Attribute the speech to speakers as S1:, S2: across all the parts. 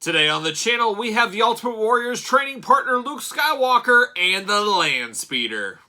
S1: Today on the channel, we have the Ultimate Warrior's training partner Luke Skywalker and the Landspeeder.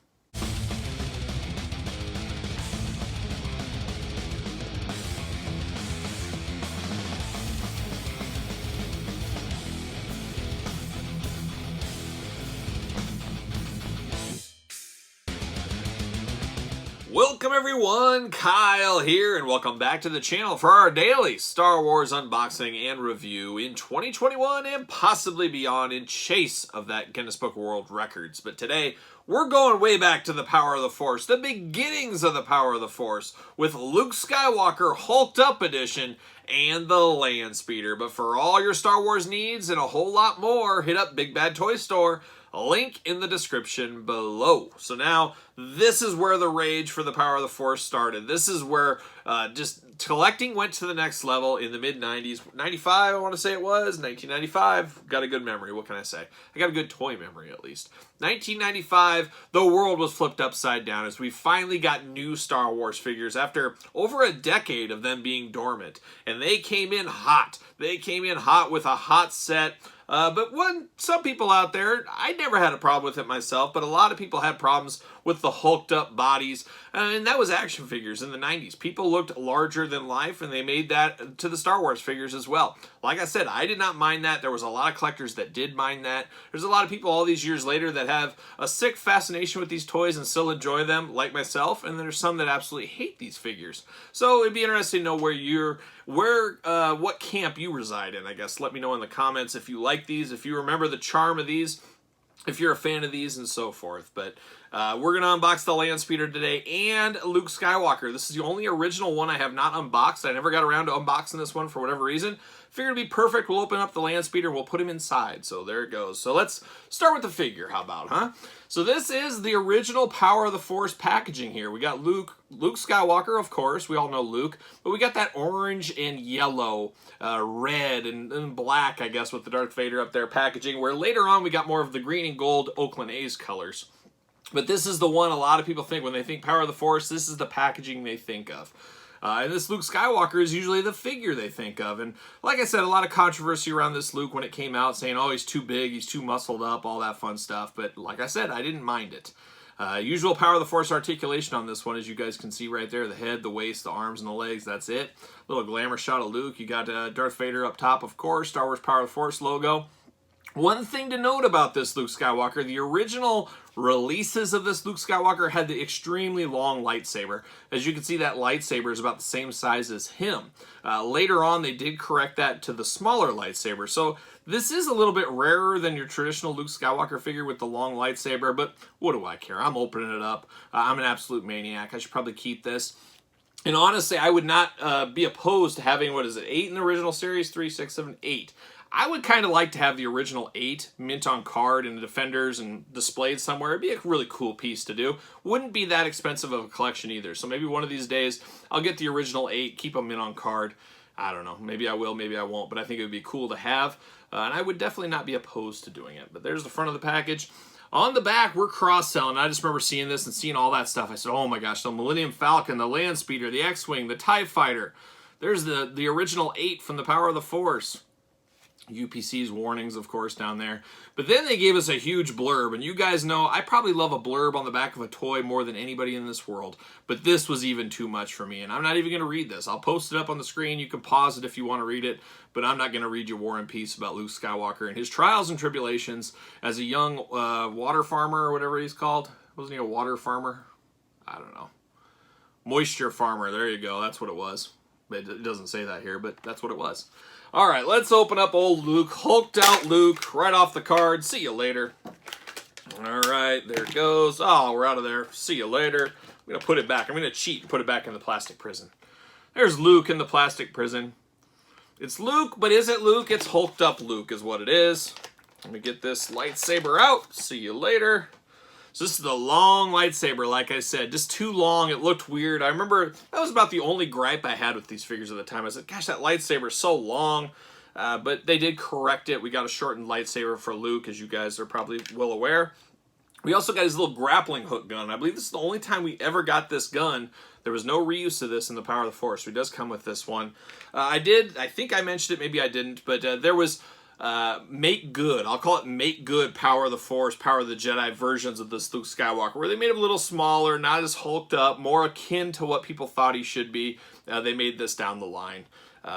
S1: Welcome everyone, Kyle here, and welcome back to the channel for our daily Star Wars unboxing and review in 2021 and possibly beyond in chase of that Guinness Book of World Records. But today, we're going way back to the power of the Force, the beginnings of the power of the Force, with Luke Skywalker Hulked Up Edition and the Landspeeder. But for all your Star Wars needs and a whole lot more, hit up Big Bad Toy Store. Link in the description below. So now, this is where the rage for the power of the Force started. This is where just collecting went to the next level in the mid-90s. 95, I want to say it was. 1995. Got a good memory. What can I say? I got a good toy memory, at least. 1995, the world was flipped upside down as we finally got new Star Wars figures after over a decade of them being dormant. And they came in hot. They came in hot with a hot set. But some people out there, I never had a problem with it myself, but a lot of people had problems with the hulked up bodies, and that was action figures in the 90s. People looked larger than life, and they made that to the Star Wars figures as well. Like I said, I did not mind that. There was a lot of collectors that did mind that. There's a lot of people all these years later that have a sick fascination with these toys and still enjoy them, like myself, and there's some that absolutely hate these figures. So it'd be interesting to know what camp you reside in, I guess. Let me know in the comments if you like these, if you remember the charm of these, if you're a fan of these, and so forth. But we're going to unbox the Landspeeder today and Luke Skywalker. This is the only original one I have not unboxed. I never got around to unboxing this one for whatever reason. Figured it'd be perfect. We'll open up the Landspeeder and we'll put him inside. So there it goes. So let's start with the figure. How about, huh? So this is the original Power of the Force packaging here. We got Luke Skywalker, of course. We all know Luke. But we got that orange and yellow, red and black, I guess, with the Darth Vader up there packaging, where later on we got more of the green and gold Oakland A's colors. But this is the one a lot of people think when they think Power of the Force, this is the packaging they think of. And this Luke Skywalker is usually the figure they think of. And like I said, a lot of controversy around this Luke when it came out, saying, oh, he's too big, he's too muscled up, all that fun stuff. But like I said, I didn't mind it. Usual Power of the Force articulation on this one, as you guys can see right there. The head, the waist, the arms, and the legs, that's it. Little glamour shot of Luke. You got Darth Vader up top, of course. Star Wars Power of the Force logo. One thing to note about this Luke Skywalker, the original releases of this Luke Skywalker had the extremely long lightsaber. As you can see, that lightsaber is about the same size as him. Later on, they did correct that to the smaller lightsaber. So this is a little bit rarer than your traditional Luke Skywalker figure with the long lightsaber, but what do I care? I'm opening it up. I'm an absolute maniac. I should probably keep this. And honestly, I would not be opposed to having, 8 in the original series? 3, 6, 7, 8. I would kind of like to have the original 8 mint on card in the Defenders and displayed somewhere. It'd be a really cool piece to do. Wouldn't be that expensive of a collection either. So maybe one of these days, I'll get the original 8, keep them mint on card. I don't know. Maybe I will, maybe I won't. But I think it would be cool to have. And I would definitely not be opposed to doing it. But there's the front of the package. On the back, we're cross-selling. I just remember seeing this and seeing all that stuff. I said, oh my gosh, the Millennium Falcon, the Landspeeder, the X-Wing, the TIE Fighter. There's the original 8 from the Power of the Force. UPC's warnings, of course, down there. But then they gave us a huge blurb, and you guys know I probably love a blurb on the back of a toy more than anybody in this world, but this was even too much for me, and I'm not even going to read this. I'll post it up on the screen. You can pause it if you want to read it, but I'm not going to read you War and Peace about Luke Skywalker and his trials and tribulations as a young water farmer, or whatever he's called. Wasn't he a water farmer? I don't know. Moisture farmer. There you go. That's what it was. It doesn't say that here, but that's what it was. All right, let's open up old Luke. Hulked out Luke right off the card. See you later. All right, there it goes. Oh, we're out of there. See you later. I'm going to put it back. I'm going to cheat and put it back in the plastic prison. There's Luke in the plastic prison. It's Luke, but is it Luke? It's hulked up Luke is what it is. Let me get this lightsaber out. See you later. So this is the long lightsaber, like I said, just too long. It looked weird. I remember that was about the only gripe I had with these figures at the time. I said, gosh, that lightsaber is so long. But they did correct it. We got a shortened lightsaber for Luke, as you guys are probably well aware. We also got his little grappling hook gun. I believe this is the only time we ever got this gun. There was no reuse of this in the Power of the Force. So he does come with this one. I think I mentioned it, maybe I didn't, but there was make good. I'll call it make good Power of the Force, Power of the Jedi versions of this Luke Skywalker, where they made him a little smaller, not as hulked up, more akin to what people thought he should be. They made this down the line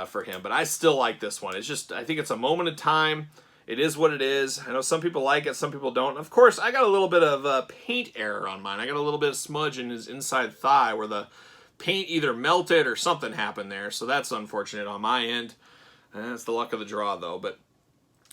S1: for him, but I still like this one. It's just, I think it's a moment in time. It is what it is. I know some people like it, some people don't. Of course, I got a little bit of paint error on mine. I got a little bit of smudge in his inside thigh where the paint either melted or something happened there, so that's unfortunate on my end. That's the luck of the draw, though. But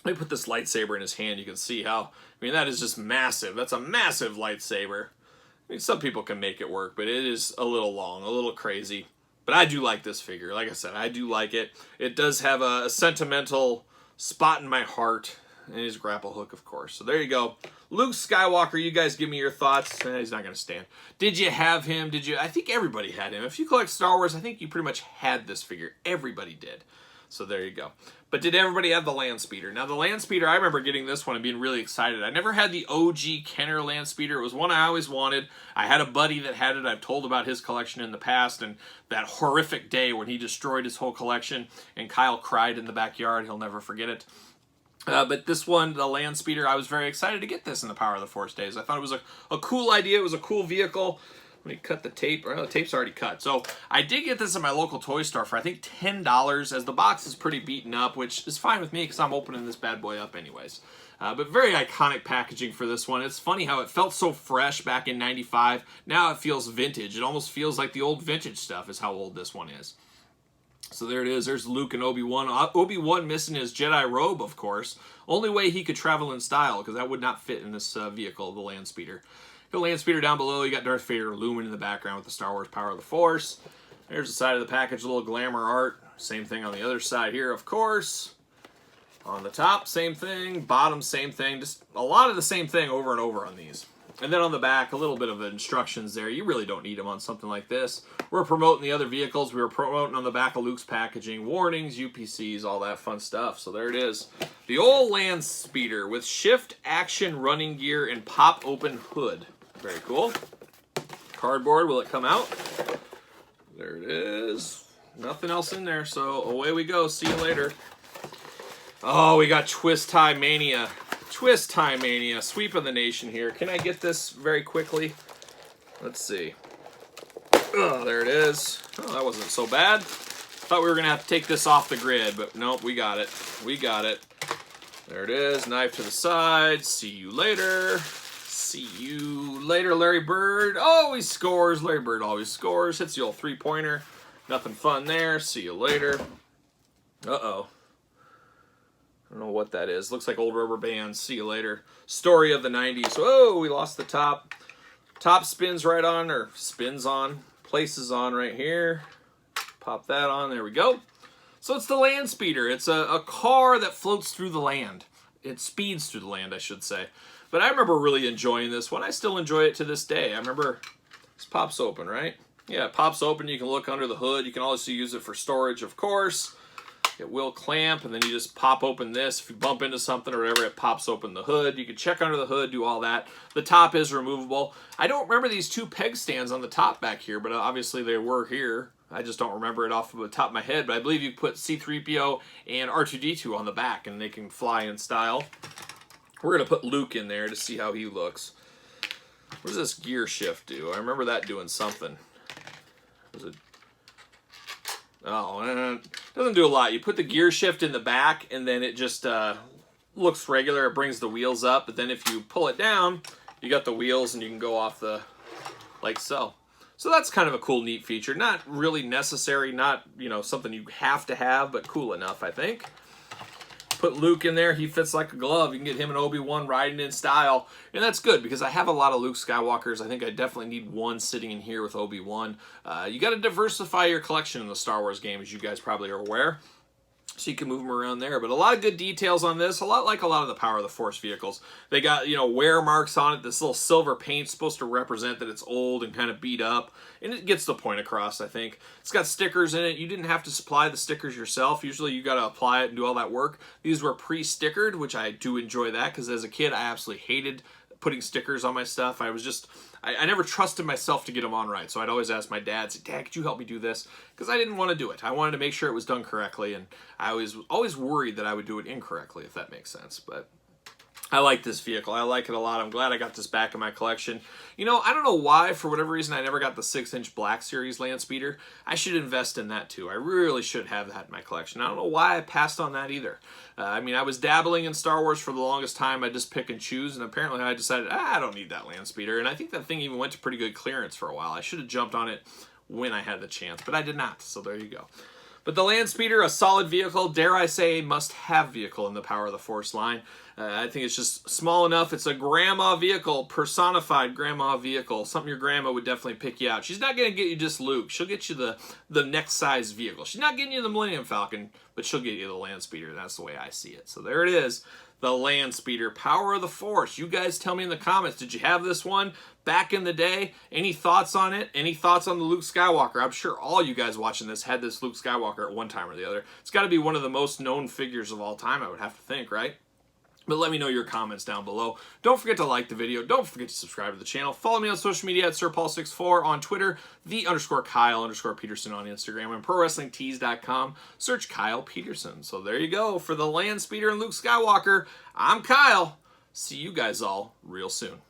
S1: let me put this lightsaber in his hand. You can see how, I mean, that is just massive. That's a massive lightsaber. I mean, some people can make it work, but it is a little long, a little crazy. But I do like this figure. Like I said, I do like it. It does have a sentimental spot in my heart, and his grapple hook, of course. So there you go. Luke Skywalker, you guys give me your thoughts. He's not going to stand. Did you have him? Did you? I think everybody had him. If you collect Star Wars, I think you pretty much had this figure. Everybody did. So there you go. But did everybody have the Landspeeder? Now, the Landspeeder, I remember getting this one and being really excited. I never had the OG Kenner Landspeeder. It was one I always wanted. I had a buddy that had it. I've told about his collection in the past, and that horrific day when he destroyed his whole collection, and Kyle cried in the backyard. He'll never forget it. But this one, the Landspeeder, I was very excited to get this in the Power of the Force days. I thought it was a cool idea. It was a cool vehicle. Let me cut the tape. Well, the tape's already cut. So I did get this in my local toy store for, I think, $10, as the box is pretty beaten up, which is fine with me because I'm opening this bad boy up anyways. But very iconic packaging for this one. It's funny how it felt so fresh back in '95. Now it feels vintage. It almost feels like the old vintage stuff is how old this one is. So there it is. There's Luke and Obi-Wan. Obi-Wan missing his Jedi robe, of course. Only way he could travel in style, because that would not fit in this vehicle, the Landspeeder. The Landspeeder down below. You got Darth Vader looming in the background with the Star Wars Power of the Force. There's the side of the package, a little glamour art. Same thing on the other side here, of course. On the top, same thing. Bottom, same thing. Just a lot of the same thing over and over on these. And then on the back, a little bit of the instructions there. You really don't need them on something like this. We're promoting the other vehicles. We were promoting on the back of Luke's packaging. Warnings, UPCs, all that fun stuff. So there it is. The old Landspeeder with shift, action, running gear, and pop-open hood. Very cool. Cardboard, will it come out? There it is. Nothing else in there, so away we go. See you later. Oh, we got Twist Tie Mania. Twist Tie Mania. Sweep of the nation here. Can I get this very quickly? Let's see. Oh, there it is. Oh, that wasn't so bad. Thought we were going to have to take this off the grid, but nope, we got it. We got it. There it is. Knife to the side. See you later. See you later, Larry Bird. Oh, he scores. Larry Bird always scores. Hits the old three-pointer. Nothing fun there. See you later. Uh-oh. I don't know what that is. Looks like old rubber bands. See you later. Story of the 90s. Oh, we lost the top. Top spins right on, or spins on. Places on right here. Pop that on. There we go. So it's the Landspeeder. It's a car that floats through the land. It speeds through the land, I should say. But I remember really enjoying this one. I still enjoy it to this day. I remember this pops open, right? Yeah, it pops open. You can look under the hood. You can also use it for storage, of course. It will clamp, and then you just pop open this. If you bump into something or whatever, it pops open the hood. You can check under the hood, do all that. The top is removable. I don't remember these two peg stands on the top back here, but obviously they were here. I just don't remember it off of the top of my head, but I believe you put C-3PO and R2-D2 on the back, and they can fly in style. We're going to put Luke in there to see how he looks. What does this gear shift do? I remember that doing something. Was it... Oh, it doesn't do a lot. You put the gear shift in the back, and then it just looks regular. It brings the wheels up, but then if you pull it down, you got the wheels, and you can go off the, like so. So that's kind of a cool, neat feature. Not really necessary, not, you know, something you have to have, but cool enough, I think. Put Luke in there. He fits like a glove. You can get him and Obi-Wan riding in style. And that's good because I have a lot of Luke Skywalkers. I think I definitely need one sitting in here with Obi-Wan. You got to diversify your collection in the Star Wars game, as you guys probably are aware. So you can move them around there. But a lot of good details on this. A lot like a lot of the Power of the Force vehicles. They got, you know, wear marks on it. This little silver paint supposed to represent that it's old and kind of beat up. And it gets the point across, I think. It's got stickers in it. You didn't have to supply the stickers yourself. Usually you got to apply it and do all that work. These were pre-stickered, which I do enjoy that because as a kid I absolutely hated putting stickers on my stuff. I never trusted myself to get them on right. So I'd always ask my dad, say, Dad, could you help me do this? Because I didn't want to do it. I wanted to make sure it was done correctly. And I was always worried that I would do it incorrectly, if that makes sense. But I like this vehicle. I like it a lot. I'm glad I got this back in my collection. You know, I don't know why, for whatever reason, I never got the 6-inch Black Series Landspeeder. I should invest in that too. I really should have that in my collection. I don't know why I passed on that either. I mean, I was dabbling in Star Wars for the longest time. I just pick and choose, and apparently I decided, I don't need that Landspeeder. And I think that thing even went to pretty good clearance for a while. I should have jumped on it when I had the chance, but I did not, so there you go. But the Landspeeder, a solid vehicle, dare I say a must-have vehicle in the Power of the Force line. I think it's just small enough. It's a grandma vehicle, personified grandma vehicle. Something your grandma would definitely pick you out. She's not going to get you just Luke. She'll get you the next size vehicle. She's not getting you the Millennium Falcon, but she'll get you the Landspeeder. That's the way I see it. So there it is. The Landspeeder, Power of the Force. You guys tell me in the comments, did you have this one back in the day? Any thoughts on it? Any thoughts on the Luke Skywalker? I'm sure all you guys watching this had this Luke Skywalker at one time or the other. It's got to be one of the most known figures of all time, I would have to think, right? But let me know your comments down below. Don't forget to like the video. Don't forget to subscribe to the channel. Follow me on social media at SirPaul64 on Twitter, _Kyle_Peterson on Instagram, and ProWrestlingTees.com. Search Kyle Peterson. So there you go. For the Landspeeder and Luke Skywalker, I'm Kyle. See you guys all real soon.